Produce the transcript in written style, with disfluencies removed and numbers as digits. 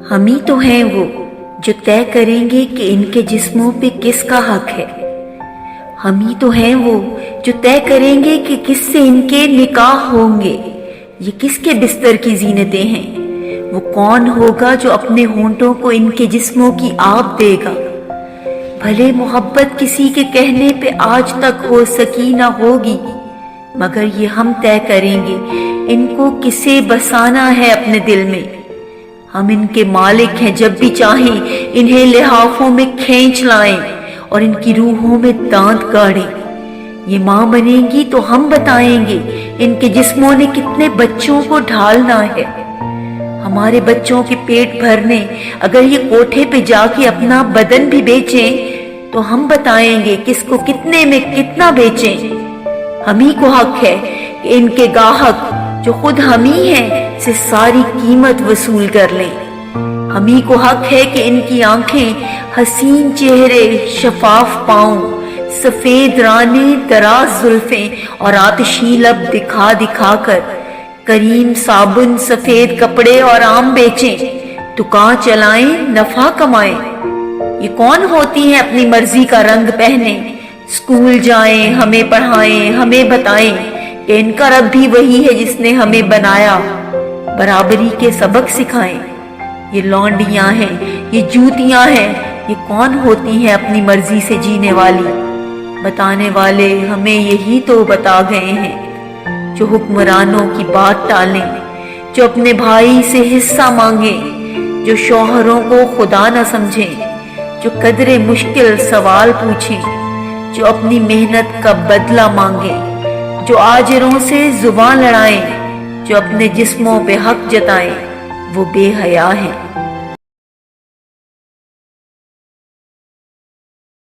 हम ही तो हैं वो जो तय करेंगे कि इनके जिस्मों पे किसका हक है। हम ही तो हैं वो जो तय करेंगे कि किससे इनके निकाह होंगे। ये किसके बिस्तर की जीनतें हैं। वो कौन होगा जो अपने होंठों को इनके जिस्मों की आप देगा। भले मोहब्बत किसी के कहने पे आज तक हो सकी ना होगी, मगर ये हम तय करेंगे इनको किसे बसाना है अपने दिल में। हम इनके मालिक हैं, जब भी चाहें इन्हें लिहाफों में खींच लाएं और इनकी रूहों में दांत गाड़ें। ये माँ बनेंगी तो हम बताएंगे इनके जिस्मों ने कितने बच्चों को ढालना है। हमारे बच्चों के पेट भरने अगर ये कोठे पे जाके अपना बदन भी बेचें तो हम बताएंगे किसको कितने में कितना बेचें। हम ही को हक है कि इनके गाहक जो खुद हम ही हैं से सारी कीमत वसूल कर लें। हम ही को हक है कि इनकी आंखें हसीन चेहरे, शफाफ पाँव, सफेद राने, दराज जुल्फें और आतिशी लब दिखा दिखा कर करीम साबुन, सफेद कपड़े और आम बेचें, दुकान चलाएं, नफा कमाएं। ये कौन होती हैं अपनी मर्जी का रंग पहने, स्कूल जाएं, हमें पढ़ाएं, हमें बताएं कि इनका रब भी वही है जिसने हमें बनाया, बराबरी के सबक सिखाएं। ये लौंडियां हैं, ये जूतियां हैं, ये कौन होती हैं अपनी मर्जी से जीने वाली। बताने वाले हमें यही तो बता गए हैं, जो हुक्मरानों की बात टालें, जो अपने भाई से हिस्सा मांगें, जो शौहरों को खुदा न समझें, जो कदरे मुश्किल सवाल पूछें, जो अपनी मेहनत का बदला मांगें, जो आजिरों से जुबान लड़ाएं, जो अपने जिस्मों पे हक जताएं, वो बेहया हैं।